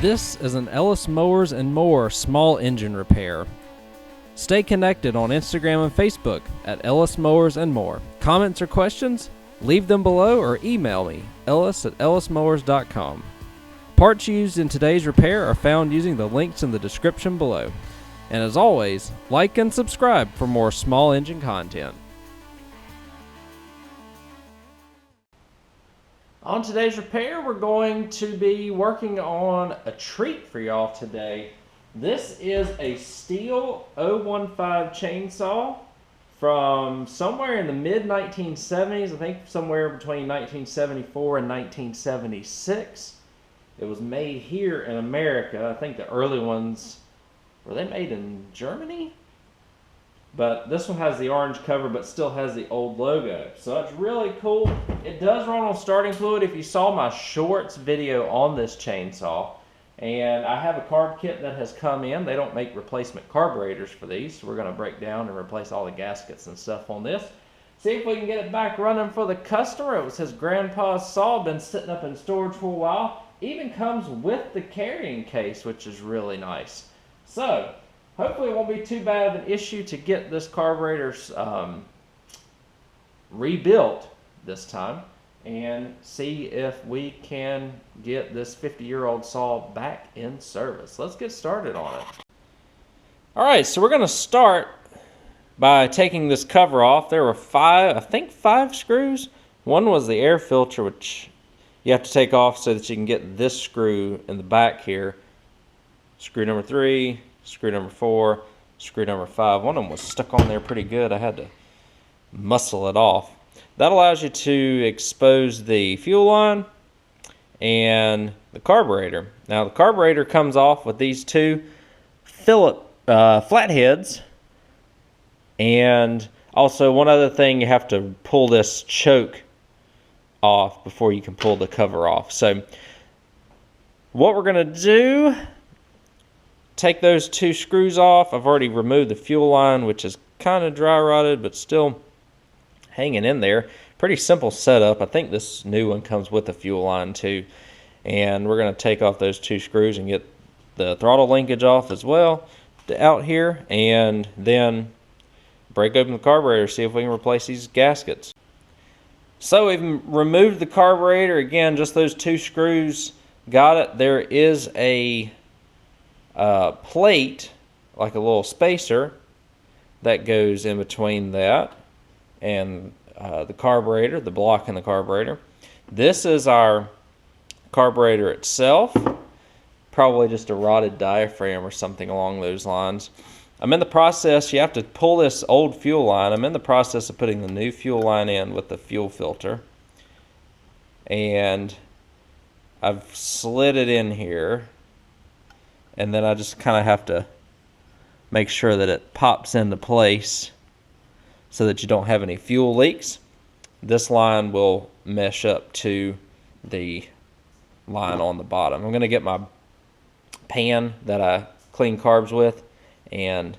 This is an Ellis Mowers and More small engine repair. Stay connected on Instagram and Facebook at Ellis Mowers and More. Comments or questions? Leave them below or email me, ellis@ellismowers.com. Parts used in today's repair are found using the links in the description below. And as always, like and subscribe for more small engine content. On today's repair, we're going to be working on a treat for y'all today. This is a Stihl 015 chainsaw from somewhere in the mid-1970s, I think somewhere between 1974 and 1976. It was made here in America. I think the early ones, were they made in Germany? But this one has the orange cover but still has the old logo. So that's really cool. It does run on starting fluid. If you saw my shorts video on this chainsaw, and I have a carb kit that has come in. They don't make replacement carburetors for these, so we're going to break down and replace all the gaskets and stuff on this. See if we can get it back running for the customer. It was his grandpa's saw, been sitting up in storage for a while. Even comes with the carrying case, which is really nice. So hopefully it won't be too bad of an issue to get this carburetor rebuilt this time and see if we can get this 50-year-old saw back in service. Let's get started on it. Alright, so we're going to start by taking this cover off. There were five screws. One was the air filter, which you have to take off so that you can get this screw in the back here. Screw number 3, screw number 4, screw number 5. One of them was stuck on there pretty good. I had to muscle it off. That allows you to expose the fuel line and the carburetor. Now the carburetor comes off with these two flatheads, and also one other thing, you have to pull this choke off before you can pull the cover off. So what we're going to do, take those two screws off. I've already removed the fuel line, which is kind of dry rotted but still hanging in there. Pretty simple setup. I think this new one comes with a fuel line too. And we're going to take off those two screws and get the throttle linkage off as well out here, and then break open the carburetor, see if we can replace these gaskets. So we've removed the carburetor. Again, just those two screws got it. There is a plate, like a little spacer, that goes in between that and the carburetor, the block in the carburetor. This is our carburetor itself, probably just a rotted diaphragm or something along those lines. I'm in the process, you have to pull this old fuel line. I'm in the process of putting the new fuel line in with the fuel filter, and I've slid it in here, and then I just kind of have to make sure that it pops into place so that you don't have any fuel leaks. This line will mesh up to the line on the bottom. I'm going to get my pan that I clean carbs with, and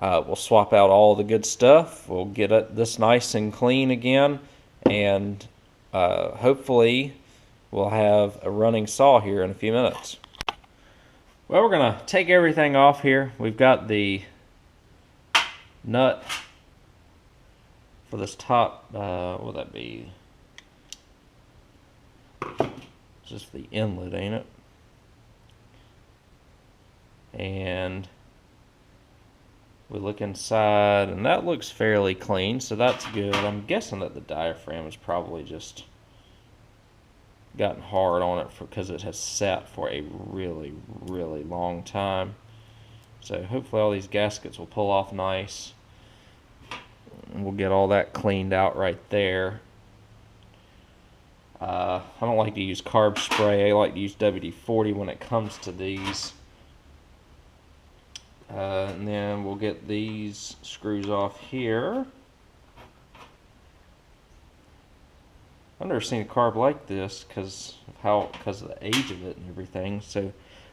we'll swap out all the good stuff. We'll get this nice and clean again, and hopefully we'll have a running saw here in a few minutes. Well, we're going to take everything off here. We've got the nut for this top, what would that be? Just the inlet, ain't it? And we look inside, and that looks fairly clean, so that's good. I'm guessing that the diaphragm has probably just gotten hard on it because it has sat for a really, really long time. So hopefully all these gaskets will pull off nice, and we'll get all that cleaned out right there. I don't like to use carb spray. I like to use WD-40 when it comes to these. And then we'll get these screws off here. I've never seen a carb like this because of the age of it and everything. So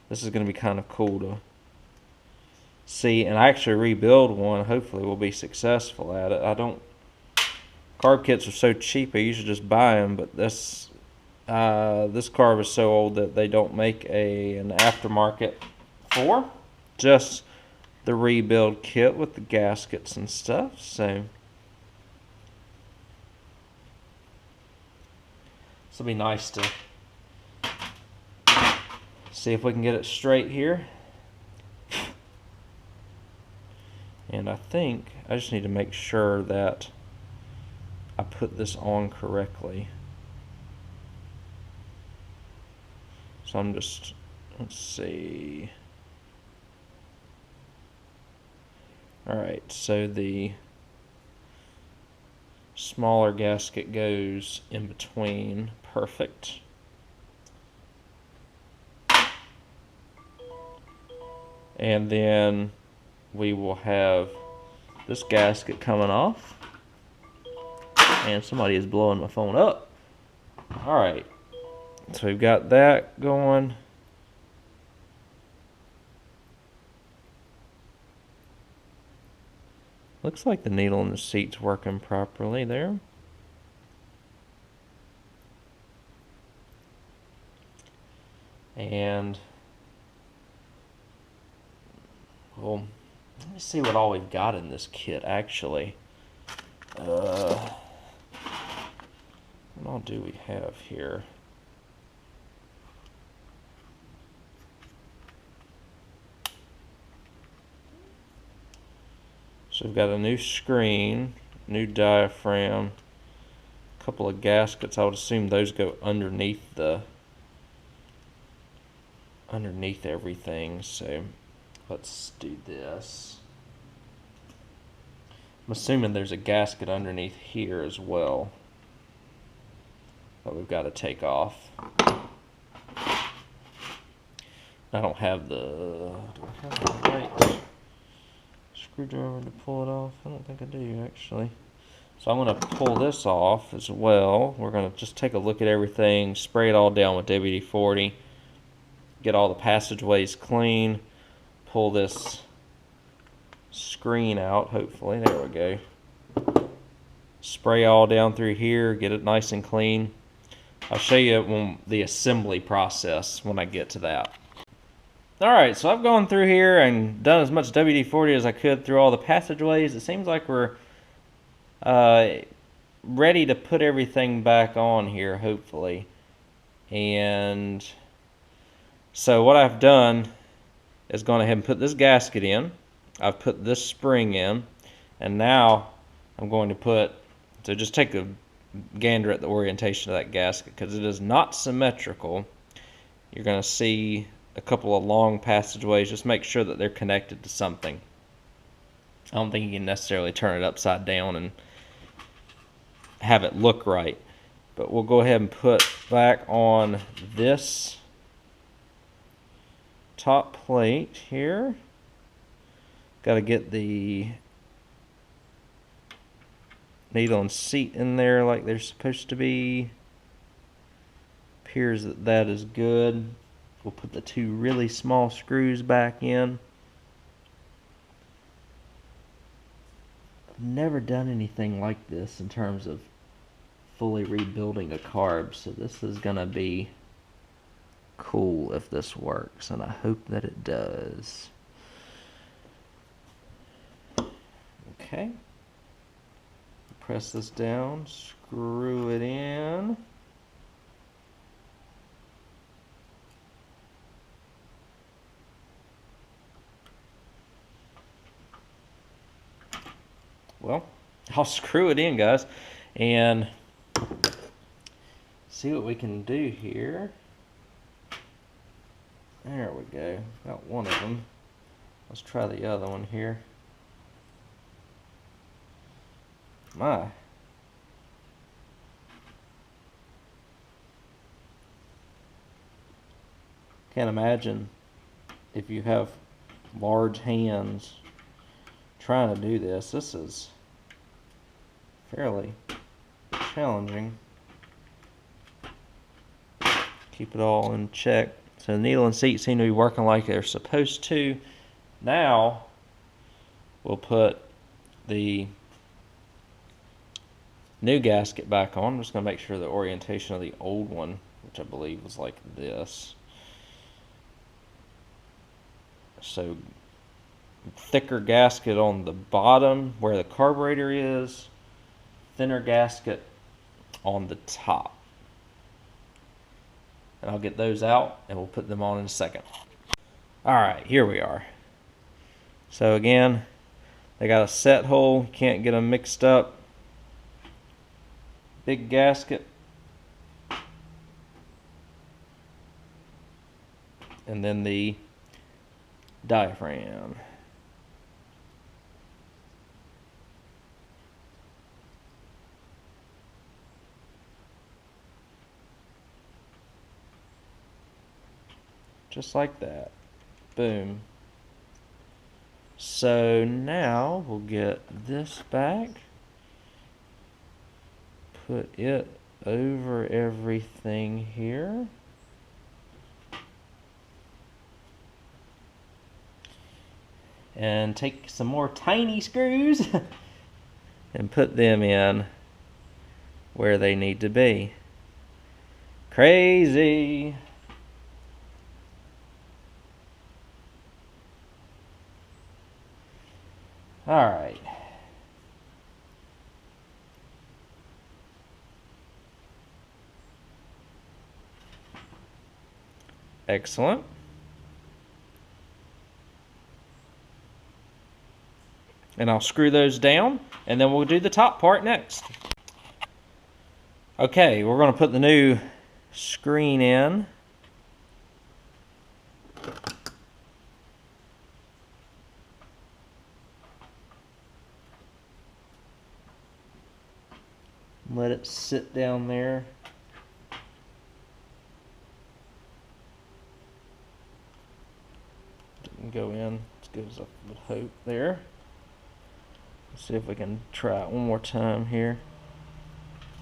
this is going to be kind of cool to see and actually rebuild one. Hopefully we'll be successful at it. Carb kits are so cheap, I usually just buy them, but this This carb is so old that they don't make an aftermarket for, just the rebuild kit with the gaskets and stuff. So this will be nice to see if we can get it straight here. And I think I just need to make sure that I put this on correctly. So I'm just, let's see. Alright, so the smaller gasket goes in between. Perfect. And then we will have this gasket coming off. And somebody is blowing my phone up. Alright, so we've got that going. Looks like the needle in the seat's working properly there. And well, let me see what all we've got in this kit actually. What all do we have here? So we've got a new screen, new diaphragm, a couple of gaskets. I would assume those go underneath everything. So let's do this. I'm assuming there's a gasket underneath here as well that we've got to take off. I don't have the, do I have the right screwdriver to pull it off? I don't think I do actually. So I'm going to pull this off as well. We're going to just take a look at everything, spray it all down with WD-40, get all the passageways clean, pull this screen out, hopefully. There we go. Spray all down through here, get it nice and clean. I'll show you the assembly process when I get to that. Alright, so I've gone through here and done as much WD-40 as I could through all the passageways. It seems like we're ready to put everything back on here, hopefully. And so what I've done is gone ahead and put this gasket in. I've put this spring in. And now I'm going to put, so just take a gander at the orientation of that gasket because it is not symmetrical. You're going to see a couple of long passageways. Just make sure that they're connected to something. I don't think you can necessarily turn it upside down and have it look right. But we'll go ahead and put back on this top plate here. Got to get the needle and seat in there like they're supposed to be. Appears that that is good. We'll put the two really small screws back in. I've never done anything like this in terms of fully rebuilding a carb, so this is gonna be cool if this works, and I hope that it does. Okay. Press this down, screw it in. Well, I'll screw it in, guys, and see what we can do here. There we go. Got one of them. Let's try the other one here. My. Can't imagine if you have large hands trying to do this. This is fairly challenging. Keep it all in check. So the needle and seat seem to be working like they're supposed to. Now we'll put the new gasket back on. I'm just going to make sure the orientation of the old one, which I believe was like this. So thicker gasket on the bottom where the carburetor is, thinner gasket on the top. And I'll get those out and we'll put them on in a second. Alright, here we are. So again, they got a set hole, can't get them mixed up. Big gasket. And then the diaphragm. Just like that. Boom. So now we'll get this back. Put it over everything here. And take some more tiny screws and put them in where they need to be. Crazy. All right. Excellent. And I'll screw those down, and then we'll do the top part next. Okay, we're going to put the new screen in. Let it sit down there. Didn't go in as good as I would hope there. Let's see if we can try it one more time here.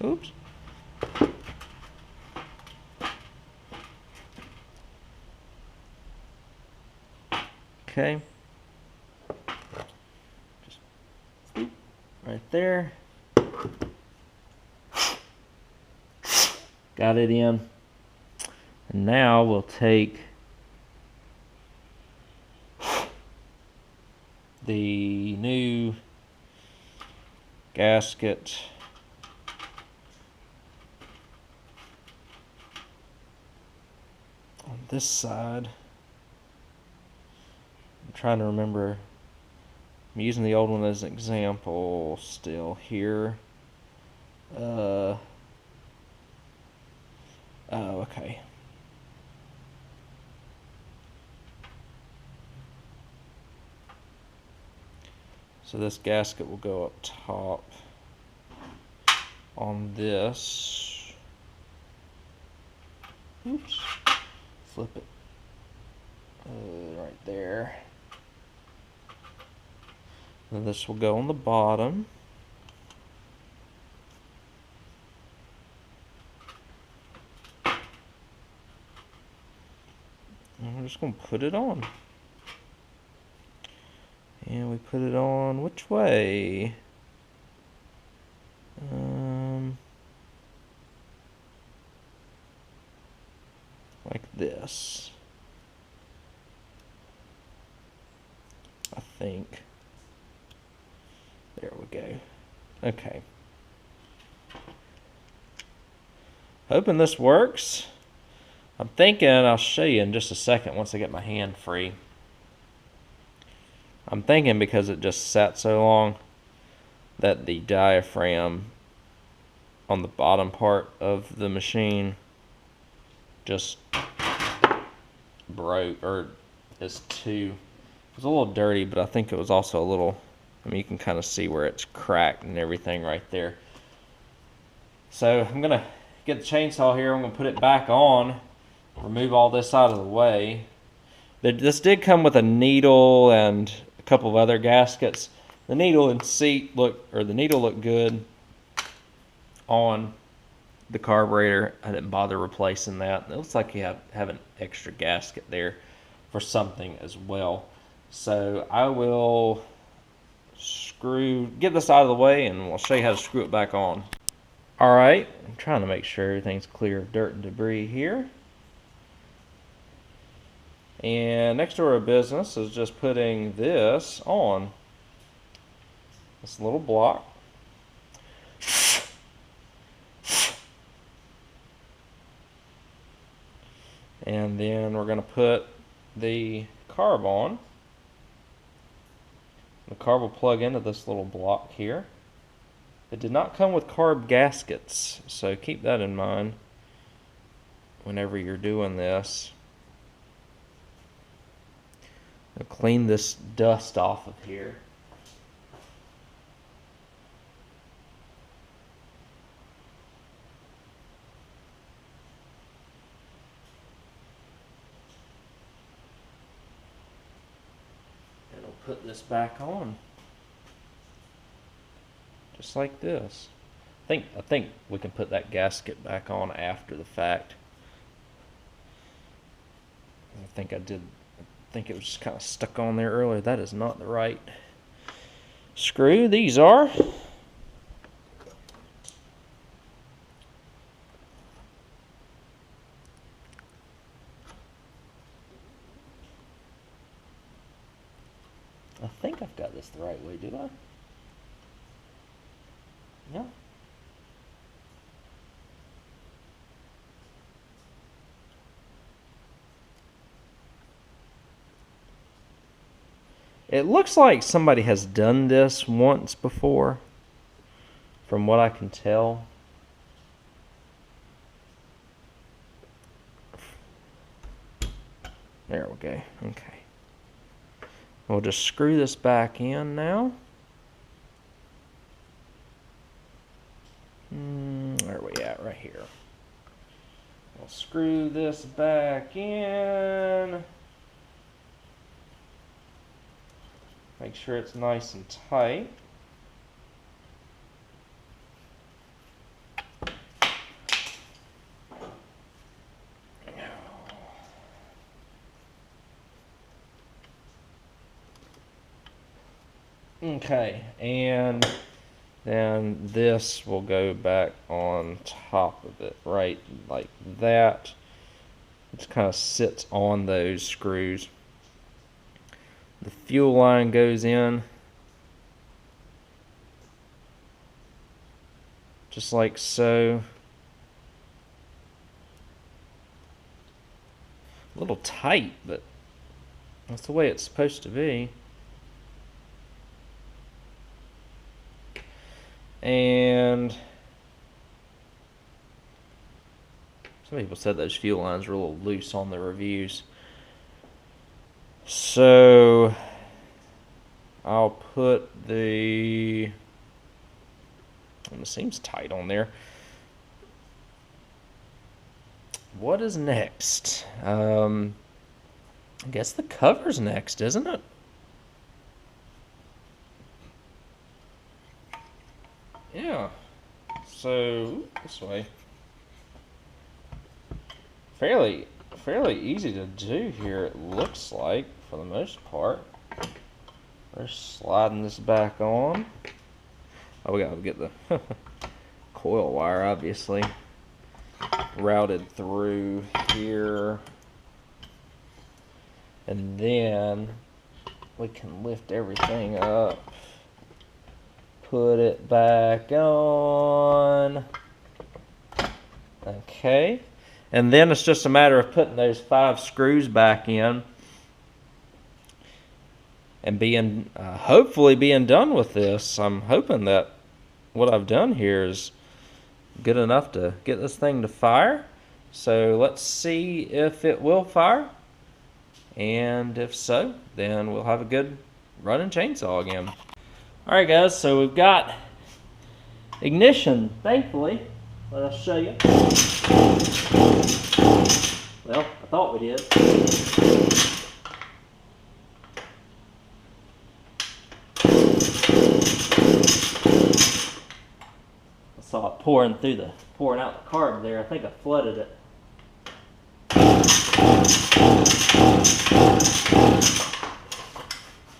Oops. Okay. Just right there. Got it in. And now we'll take the new gasket on this side. I'm trying to remember. I'm using the old one as an example still here. Oh, okay. So this gasket will go up top on this. Oops. Flip it right there. And this will go on the bottom. And we're just going to put it on. And we put it on which way? Like this. I think. There we go. Okay. Hoping this works. I'm thinking I'll show you in just a second once I get my hand free. I'm thinking because it just sat so long that the diaphragm on the bottom part of the machine just broke, or is too, it was a little dirty, but I think it was also a little, I mean, you can kind of see where it's cracked and everything right there. So I'm going to get the chainsaw here, I'm going to put it back on, remove all this out of the way. This did come with a needle and a couple of other gaskets. The needle and seat the needle looked good on the carburetor. I didn't bother replacing that. It looks like you have an extra gasket there for something as well. So I will get this out of the way and we'll show you how to screw it back on. Alright, I'm trying to make sure everything's clear of dirt and debris here. And next order of business is just putting this on. This little block. And then we're going to put the carb on. The carb will plug into this little block here. It did not come with carb gaskets, so keep that in mind whenever you're doing this. I'll clean this dust off of here. And I'll put this back on. Just like this. I think we can put that gasket back on after the fact. I think it was just kind of stuck on there earlier. That is not the right screw. These are. I think I've got this the right way, do I? No. It looks like somebody has done this once before, from what I can tell. There we go. Okay. We'll just screw this back in now. Where are we at? Right here. We'll screw this back in. Make sure it's nice and tight. Okay, and then this will go back on top of it, right like that. It just kind of sits on those screws. The fuel line goes in just like so. A little tight, but that's the way it's supposed to be. And some people said those fuel lines were a little loose on the reviews. So I'll put the, and it seems tight on there. What is next? I guess the cover's next, isn't it? Yeah. So this way. Fairly easy to do here, it looks like, for the most part. We're sliding this back on. Oh, we gotta get the coil wire, obviously, routed through here. And then we can lift everything up, put it back on. Okay. And then it's just a matter of putting those 5 screws back in and being, hopefully being done with this. I'm hoping that what I've done here is good enough to get this thing to fire. So let's see if it will fire. And if so, then we'll have a good running chainsaw again. All right, guys, so we've got ignition, thankfully. Let us show you. Well, I thought we did. I saw it pouring out the carb there. I think I flooded it.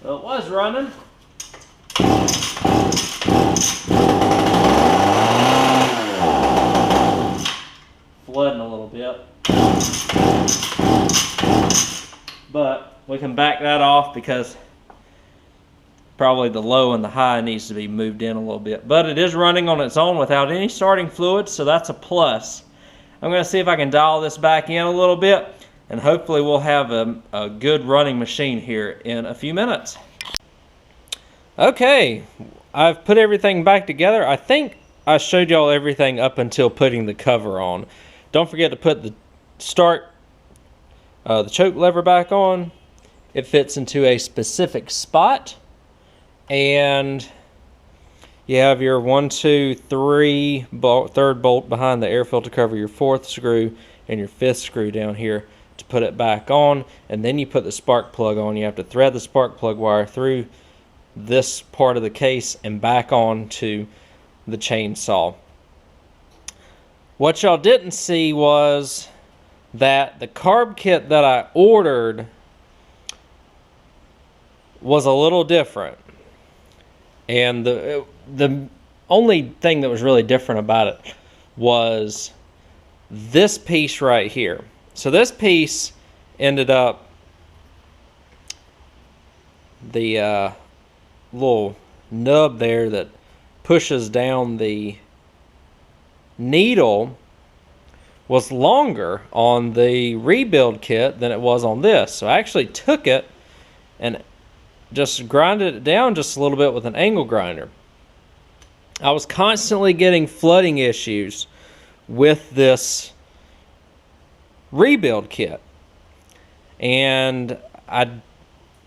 Well, it was running. flooding a little bit. But we can back that off because probably the low and the high needs to be moved in a little bit. But it is running on its own without any starting fluid, so that's a plus. I'm going to see if I can dial this back in a little bit, and hopefully we'll have a good running machine here in a few minutes. Okay, I've put everything back together. I think I showed y'all everything up until putting the cover on. Don't forget to put the the choke lever back on. It fits into a specific spot, and you have your 1, 2, 3 bolt, third bolt behind the air filter cover, your 4th screw, and your 5th screw down here to put it back on. And then you put the spark plug on. You have to thread the spark plug wire through this part of the case and back on to the chainsaw. What y'all didn't see was that the carb kit that I ordered was a little different. And the only thing that was really different about it was this piece right here. So this piece ended up, the little nub there that pushes down the needle was longer on the rebuild kit than it was on this. So I actually took it and just grinded it down just a little bit with an angle grinder. I was constantly getting flooding issues with this rebuild kit, and I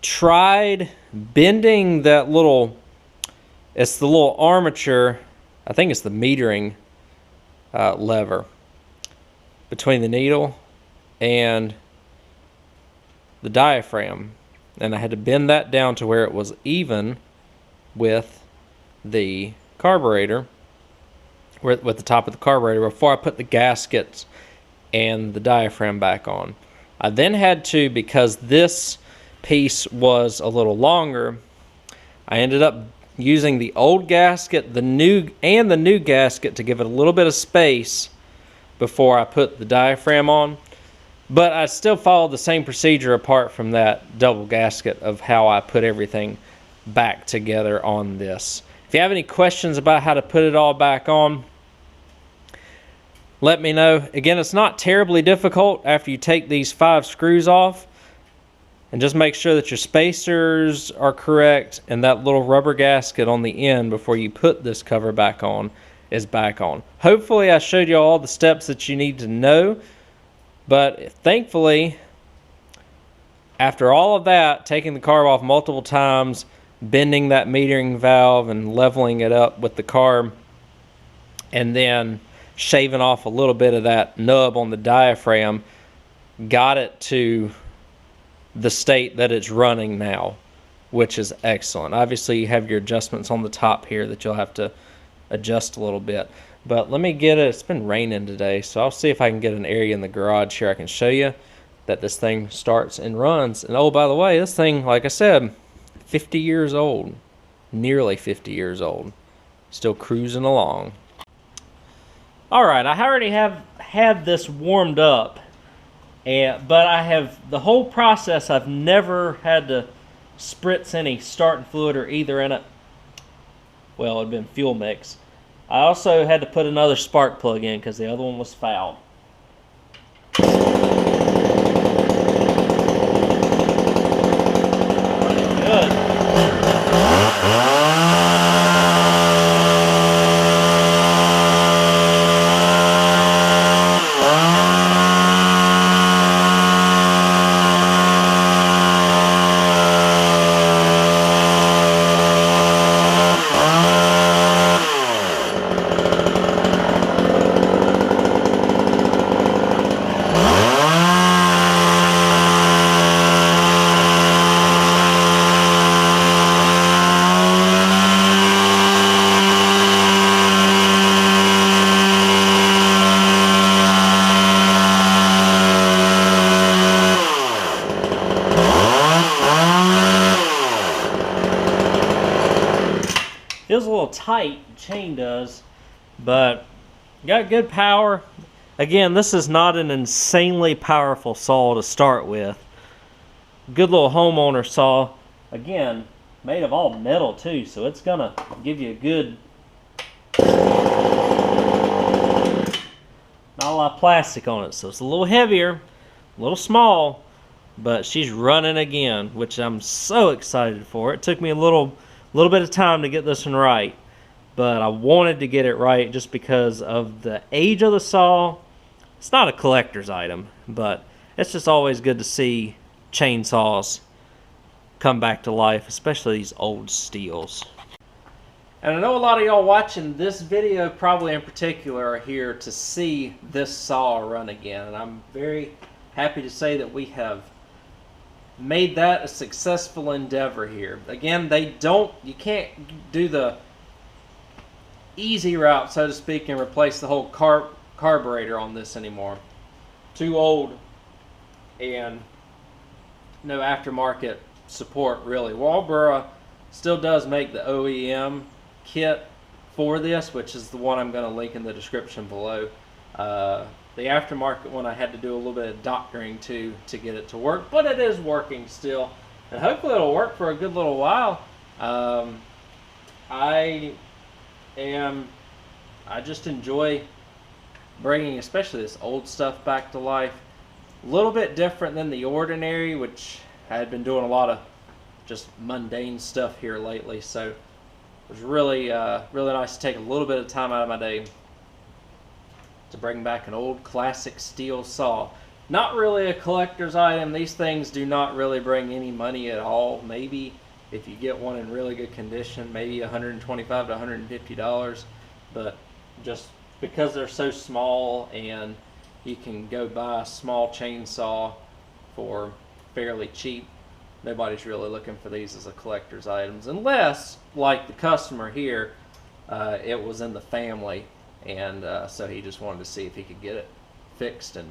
tried bending that little, it's the little armature, I think it's the metering lever between the needle and the diaphragm, and I had to bend that down to where it was even with the carburetor, with the top of the carburetor, before I put the gaskets and the diaphragm back on. I then had to, because this piece was a little longer, I ended up using the old gasket, the new gasket, to give it a little bit of space before I put the diaphragm on. But I still followed the same procedure apart from that double gasket of how I put everything back together on this. If you have any questions about how to put it all back on, let me know. Again, it's not terribly difficult after you take these 5 screws off. And just make sure that your spacers are correct and that little rubber gasket on the end before you put this cover back on is back on. Hopefully I showed you all the steps that you need to know. But thankfully, after all of that, taking the carb off multiple times, bending that metering valve and leveling it up with the carb, and then shaving off a little bit of that nub on the diaphragm, got it to the state that it's running now, which is excellent. Obviously you have your adjustments on the top here that you'll have to adjust a little bit. But let me get it. It's been raining today, so I'll see if I can get an area in the garage here I can show you that this thing starts and runs. And oh, by the way, this thing, like I said, 50 years old, nearly 50 years old, still cruising along. All right, I already have had this warmed up, but I have, the whole process, I've never had to spritz any starting fluid or either in it. Well, it'd been fuel mix. I also had to put another spark plug in because the other one was fouled. Good. Feels a little tight, the chain does, but got good power. Again, this is not an insanely powerful saw to start with. Good little homeowner saw. Again, made of all metal too, so it's gonna give you a good, not a lot of plastic on it, so it's a little heavier, a little small, but she's running again, which I'm so excited for. It took me a little bit of time to get this one right, but I wanted to get it right just because of the age of the saw. It's not a collector's item, but it's just always good to see chainsaws come back to life, especially these old Stihls. And I know a lot of y'all watching this video probably in particular are here to see this saw run again, and I'm very happy to say that we have made that a successful endeavor here. Again, you can't do the easy route, so to speak, and replace the whole carburetor on this anymore. Too old and no aftermarket support really. Walbro still does make the OEM kit for this, which is the one I'm going to link in the description below. The aftermarket one I had to do a little bit of doctoring to get it to work, but it is working still, and hopefully it'll work for a good little while. I just enjoy bringing especially this old stuff back to life. A little bit different than the ordinary, which I had been doing a lot of just mundane stuff here lately, so it was really really nice to take a little bit of time out of my day to bring back an old classic Stihl saw. Not really a collector's item. These things do not really bring any money at all. Maybe if you get one in really good condition, maybe $125 to $150, but just because they're so small and you can go buy a small chainsaw for fairly cheap, nobody's really looking for these as a collector's items, unless, like the customer here, it was in the family, and so he just wanted to see if he could get it fixed and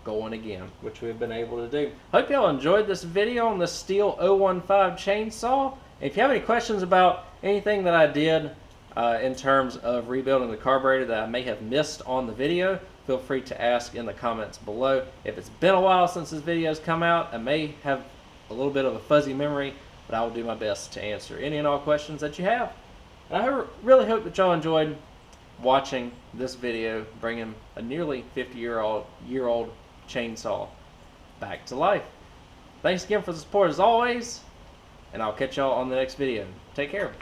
going again, which we've been able to do. Hope y'all enjoyed this video on the Stihl 015 chainsaw. If you have any questions about anything that I did in terms of rebuilding the carburetor that I may have missed on the video, feel free to ask in the comments below. If it's been a while since this video's come out, I may have a little bit of a fuzzy memory, but I will do my best to answer any and all questions that you have. And I really hope that y'all enjoyed watching this video, bringing a nearly 50-year-old chainsaw back to life. Thanks again for the support as always, and I'll catch y'all on the next video. Take care.